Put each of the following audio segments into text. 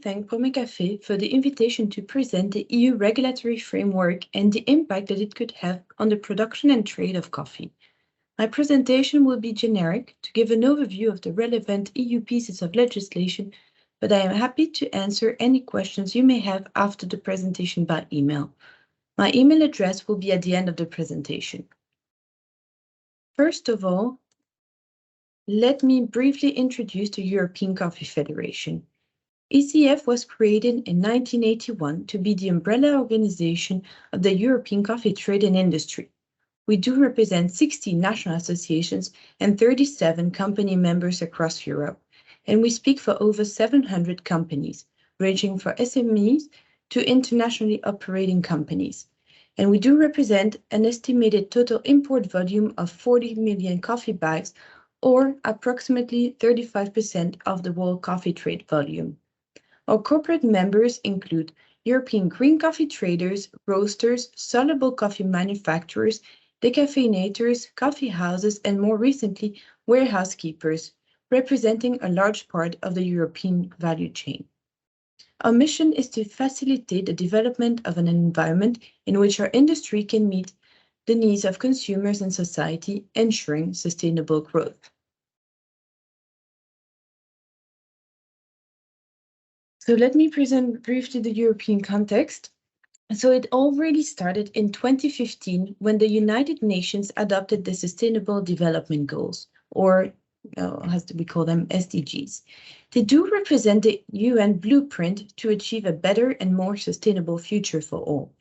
thank Café for the invitation to present the EU regulatory framework and the impact that it could have on the production and trade of coffee. My presentation will be generic to give an overview of the relevant EU pieces of legislation, but I am happy to answer any questions you may have after the presentation by email. My email address will be at the end of the presentation. First of all, let me briefly introduce the European Coffee Federation. ECF was created in 1981 to be the umbrella organization of the European coffee trade and industry. We do represent 60 national associations and 37 company members across Europe, and we speak for over 700 companies, ranging from SMEs to internationally operating companies. And we do represent an estimated total import volume of 40 million coffee bags, or approximately 35% of the world coffee trade volume. Our corporate members include European green coffee traders, roasters, soluble coffee manufacturers, decaffeinators, coffee houses, and more recently, warehouse keepers, representing a large part of the European value chain. Our mission is to facilitate the development of an environment in which our industry can meet the needs of consumers and society, ensuring sustainable growth. So let me present briefly the European context. So it already started in 2015 when the United Nations adopted the Sustainable Development Goals, or as we call them, SDGs. They do represent the UN blueprint to achieve a better and more sustainable future for all.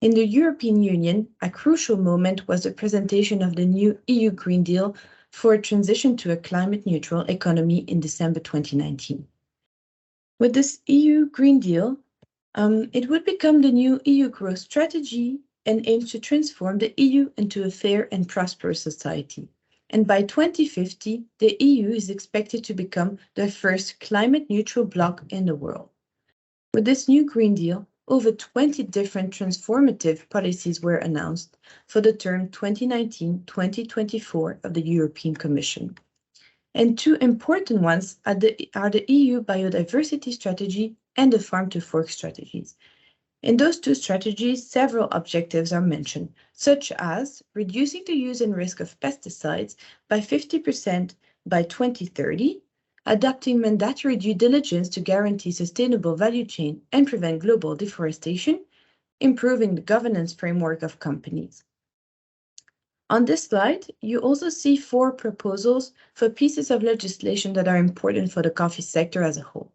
In the European Union, a crucial moment was the presentation of the new EU Green Deal for a transition to a climate-neutral economy in December 2019. With this EU Green Deal, it would become the new EU growth strategy and aims to transform the EU into a fair and prosperous society. And by 2050, the EU is expected to become the first climate-neutral bloc in the world. With this new Green Deal, over 20 different transformative policies were announced for the term 2019-2024 of the European Commission. And two important ones are the EU Biodiversity Strategy and the Farm to Fork strategies. In those two strategies, several objectives are mentioned, such as reducing the use and risk of pesticides by 50% by 2030, adopting mandatory due diligence to guarantee sustainable value chain and prevent global deforestation, improving the governance framework of companies. On this slide, you also see 4 proposals for pieces of legislation that are important for the coffee sector as a whole,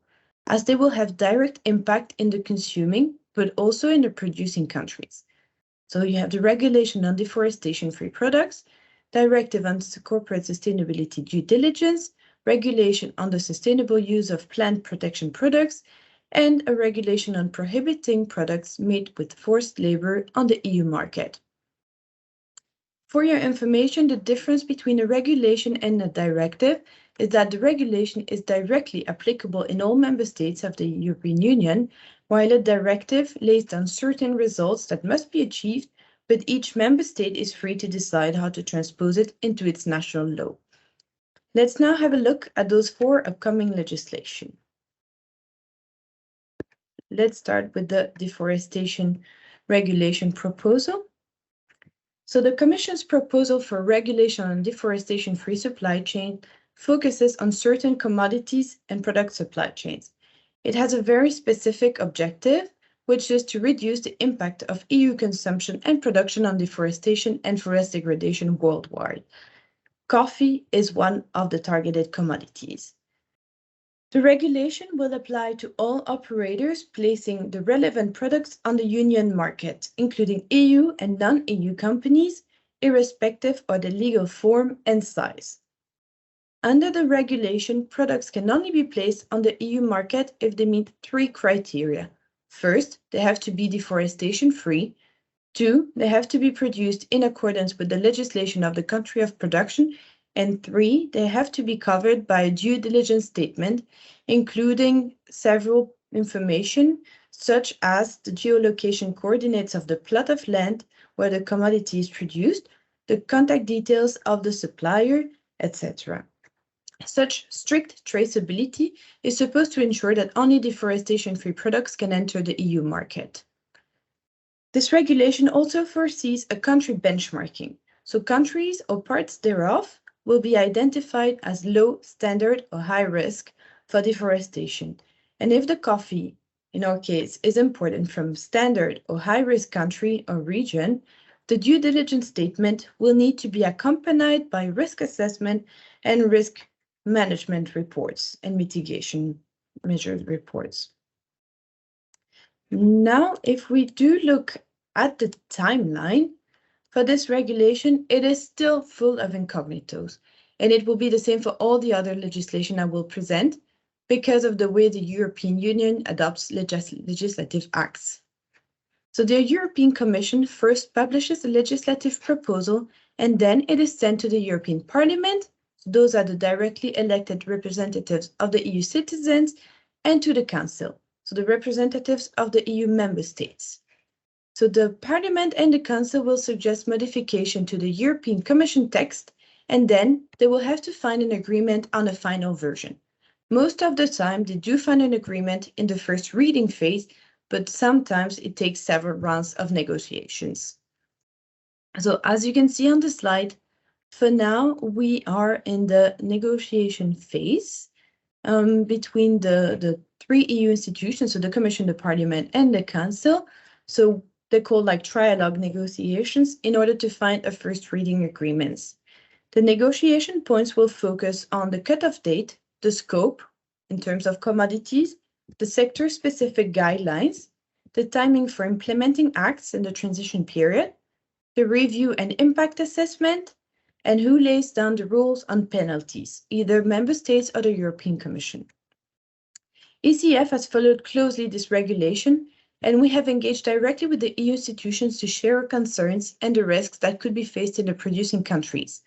as they will have direct impact in the consuming, but also in the producing countries. So you have the regulation on deforestation-free products, directive on corporate sustainability due diligence, regulation on the sustainable use of plant protection products, and a regulation on prohibiting products made with forced labor on the EU market. For your information, the difference between a regulation and a directive is that the regulation is directly applicable in all member states of the European Union, while a directive lays down certain results that must be achieved, but each member state is free to decide how to transpose it into its national law. Let's now have a look at those 4 upcoming legislation. Let's start with the deforestation regulation proposal. So the Commission's proposal for regulation on deforestation-free supply chain focuses on certain commodities and product supply chains. It has a very specific objective, which is to reduce the impact of EU consumption and production on deforestation and forest degradation worldwide. Coffee is one of the targeted commodities. The regulation will apply to all operators placing the relevant products on the Union market, including EU and non-EU companies, irrespective of the legal form and size. Under the regulation, products can only be placed on the EU market if they meet 3 criteria. First, they have to be deforestation-free. 2, they have to be produced in accordance with the legislation of the country of production. And 3, they have to be covered by a due diligence statement, including several information, such as the geolocation coordinates of the plot of land where the commodity is produced, the contact details of the supplier, etc. Such strict traceability is supposed to ensure that only deforestation-free products can enter the EU market. This regulation also foresees a country benchmarking, so countries or parts thereof will be identified as low standard or high risk for deforestation. And if the coffee, in our case, is imported from standard or high risk country or region, the due diligence statement will need to be accompanied by risk assessment and risk management reports and mitigation measure reports. Now, if we do look at the timeline for this regulation, it is still full of incognitos, and it will be the same for all the other legislation I will present because of the way the European Union adopts legislative acts. So the European Commission first publishes a legislative proposal, and then it is sent to the European Parliament. Those are the directly elected representatives of the EU citizens, and to the Council, so the representatives of the EU member states. So the Parliament and the Council will suggest modification to the European Commission text, and then they will have to find an agreement on a final version. Most of the time, they do find an agreement in the first reading phase, but sometimes it takes several rounds of negotiations. So as you can see on the slide, for now, we are in the negotiation phase between the three EU institutions, so the Commission, the Parliament, and the Council. So they're called like trialogue negotiations in order to find a first reading agreements. The negotiation points will focus on the cutoff date, the scope in terms of commodities, the sector-specific guidelines, the timing for implementing acts in the transition period, the review and impact assessment, and who lays down the rules on penalties, either member states or the European Commission. ECF has followed closely this regulation, and we have engaged directly with the EU institutions to share our concerns and the risks that could be faced in the producing countries,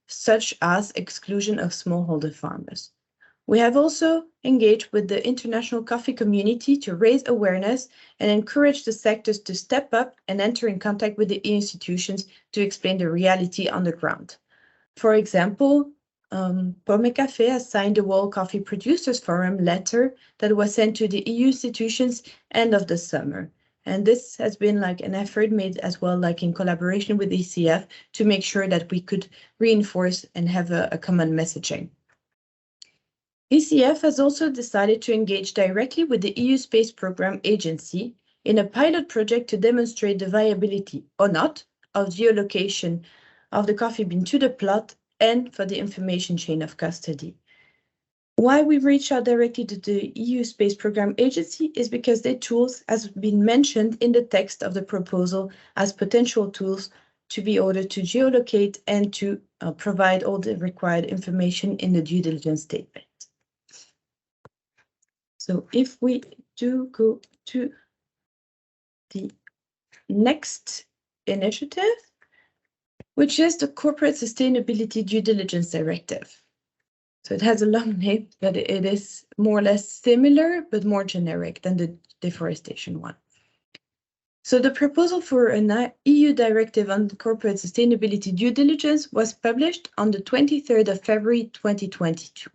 such as exclusion of smallholder farmers. We have also engaged with the international coffee community to raise awareness and encourage the sectors to step up and enter in contact with the EU institutions to explain the reality on the ground. For example, Pomme Café has signed the World Coffee Producers Forum letter that was sent to the EU institutions end of the summer. And this has been like an effort made as well, like in collaboration with ECF, to make sure that we could reinforce and have a common messaging. ECF has also decided to engage directly with the EU Space Programme Agency in a pilot project to demonstrate the viability or not of geolocation of the coffee bean to the plot and for the information chain of custody. Why we reached out directly to the EU Space Programme Agency is because their tools has been mentioned in the text of the proposal as potential tools to be ordered to geolocate and to provide all the required information in the due diligence statement. So if we do go to the next initiative, which is the Corporate Sustainability Due Diligence Directive. So it has a long name, but it is more or less similar, but more generic than the deforestation one. So the proposal for an EU directive on corporate sustainability due diligence was published on the 23rd of February 2022.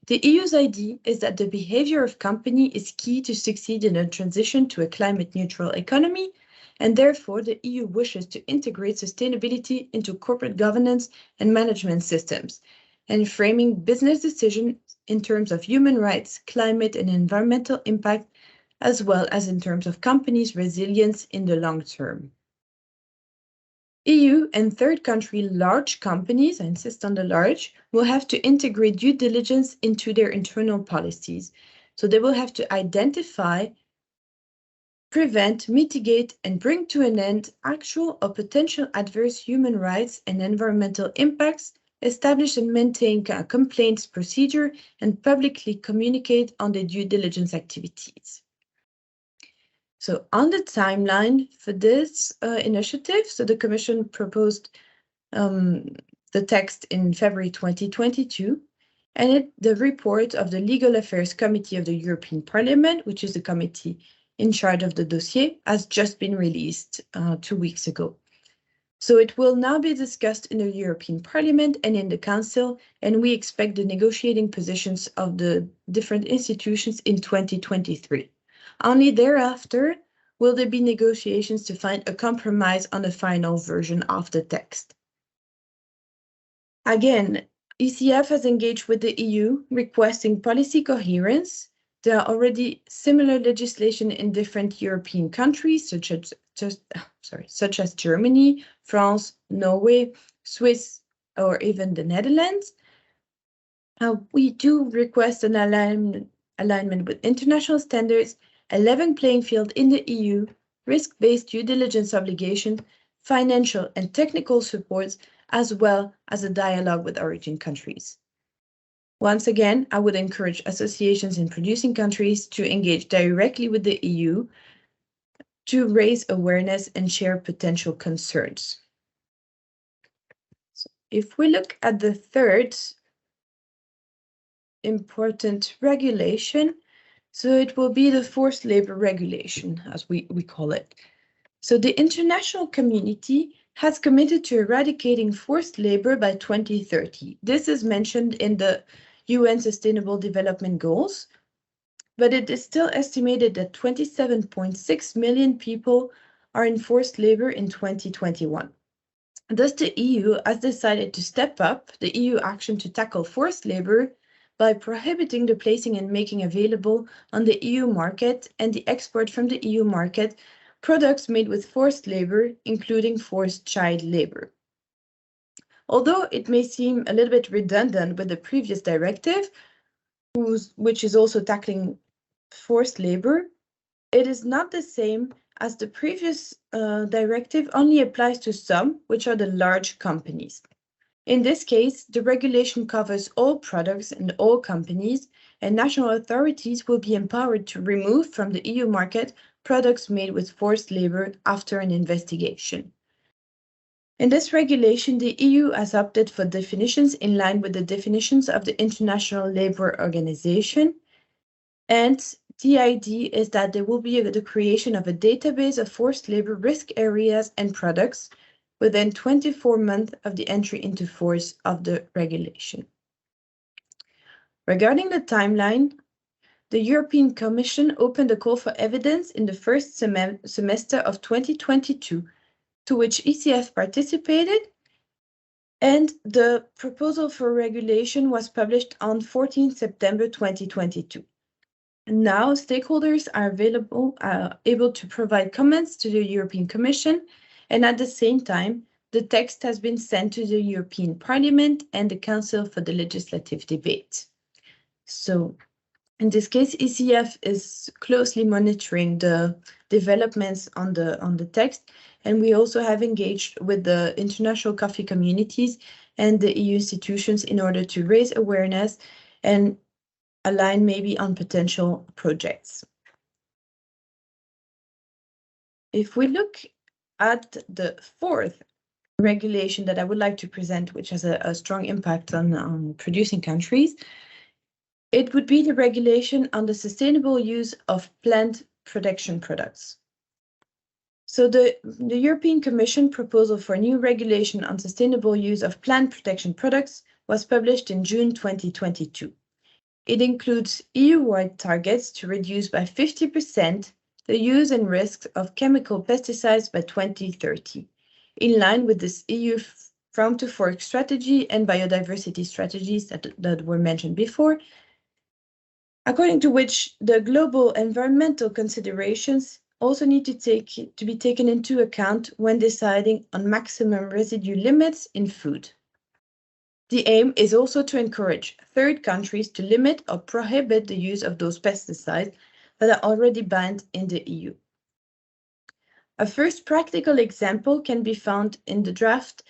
The EU's idea is that the behavior of company is key to succeed in a transition to a climate-neutral economy, and therefore the EU wishes to integrate sustainability into corporate governance and management systems, and framing business decisions in terms of human rights, climate and environmental impact, as well as in terms of companies' resilience in the long term. EU and third country large companies, I insist on the large, will have to integrate due diligence into their internal policies. So they will have to identify, prevent, mitigate, and bring to an end actual or potential adverse human rights and environmental impacts, establish and maintain a complaints procedure, and publicly communicate on their due diligence activities. So on the timeline for this initiative, so the Commission proposed the text in February 2022, and the report of the Legal Affairs Committee of the European Parliament, which is the committee in charge of the dossier, has just been released 2 weeks ago. So it will now be discussed in the European Parliament and in the Council, and we expect the negotiating positions of the different institutions in 2023. Only thereafter will there be negotiations to find a compromise on the final version of the text. Again, ECF has engaged with the EU requesting policy coherence. There are already similar legislation in different European countries, such as Germany, France, Norway, Swiss, or even the Netherlands. We do request an alignment with international standards, a level playing field in the EU, risk-based due diligence obligation, financial and technical supports, as well as a dialogue with origin countries. Once again, I would encourage associations in producing countries to engage directly with the EU to raise awareness and share potential concerns. So if we look at the third important regulation, so it will be the forced labor regulation, as we call it. So the international community has committed to eradicating forced labor by 2030. This is mentioned in the UN Sustainable Development Goals, but it is still estimated that 27.6 million people are in forced labor in 2021. Thus, the EU has decided to step up the EU action to tackle forced labor by prohibiting the placing and making available on the EU market and the export from the EU market products made with forced labor, including forced child labor. Although it may seem a little bit redundant with the previous directive, which is also tackling forced labor, it is not the same as the previous directive only applies to some, which are the large companies. In this case, the regulation covers all products and all companies, and national authorities will be empowered to remove from the EU market products made with forced labor after an investigation. In this regulation, the EU has opted for definitions in line with the definitions of the International Labour Organization, and the idea is that there will be the creation of a database of forced labor risk areas and products within 24 months of the entry into force of the regulation. Regarding the timeline, the European Commission opened a call for evidence in the first semester of 2022, to which ECF participated, and the proposal for regulation was published on 14 September 2022. Now, stakeholders are able to provide comments to the European Commission, and at the same time, the text has been sent to the European Parliament and the Council for the legislative debate. So, in this case, ECF is closely monitoring the developments on the text, and we also have engaged with the international coffee communities and the EU institutions in order to raise awareness and align maybe on potential projects. If we look at the fourth regulation that I would like to present, which has a strong impact on producing countries, it would be the regulation on the sustainable use of plant protection products. So the European Commission proposal for a new regulation on sustainable use of plant protection products was published in June 2022. It includes EU-wide targets to reduce by 50% the use and risks of chemical pesticides by 2030, in line with this EU Farm to Fork strategy and biodiversity strategies that were mentioned before, according to which the global environmental considerations also need to be taken into account when deciding on maximum residue limits in food. The aim is also to encourage third countries to limit or prohibit the use of those pesticides that are already banned in the EU. A first practical example can be found in the draft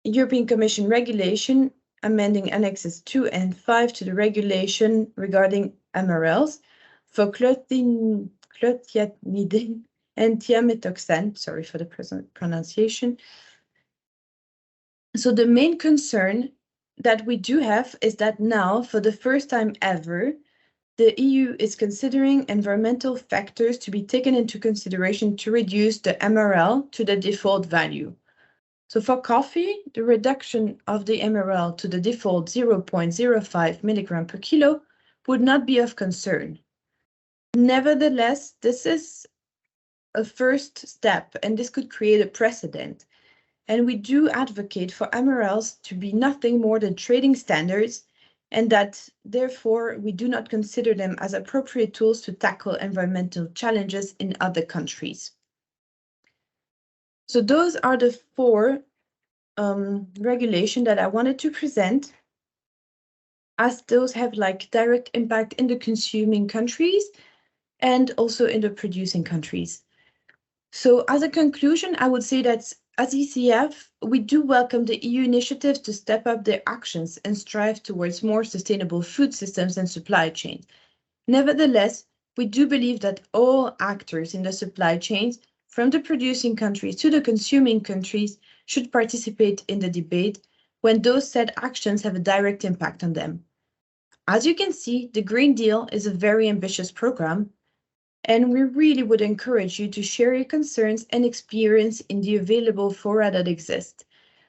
European Commission regulation amending Annexes 2 and 5 to the regulation regarding MRLs for clothianidin and thiamethoxam, sorry for the pronunciation. So the main concern that we do have is that now, for the first time ever, the EU is considering environmental factors to be taken into consideration to reduce the MRL to the default value. So for coffee, the reduction of the MRL to the default 0.05 milligram per kilo would not be of concern. Nevertheless, this is a first step, and this could create a precedent. And we do advocate for MRLs to be nothing more than trading standards, and that therefore we do not consider them as appropriate tools to tackle environmental challenges in other countries. So those are the four regulations that I wanted to present, as those have like direct impact in the consuming countries and also in the producing countries. So as a conclusion, I would say that as ECF, we do welcome the EU initiatives to step up their actions and strive towards more sustainable food systems and supply chains. Nevertheless, we do believe that all actors in the supply chains, from the producing countries to the consuming countries, should participate in the debate when those said actions have a direct impact on them. As you can see, the Green Deal is a very ambitious program, and we really would encourage you to share your concerns and experience in the available fora that exist.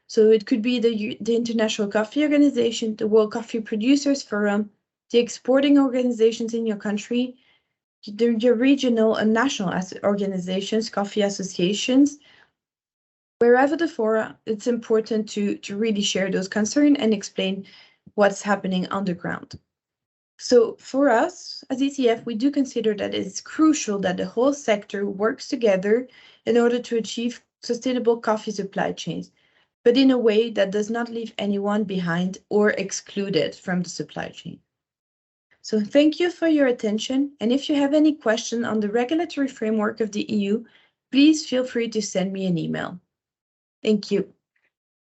So it could be the International Coffee Organization, the World Coffee Producers Forum, the exporting organizations in your country, your regional and national organizations, coffee associations. Wherever the fora, it's important to really share those concerns and explain what's happening on the ground. So for us, as ECF, we do consider that it's crucial that the whole sector works together in order to achieve sustainable coffee supply chains, but in a way that does not leave anyone behind or excluded from the supply chain. So thank you for your attention, and if you have any question on the regulatory framework of the EU, please feel free to send me an email. Thank you.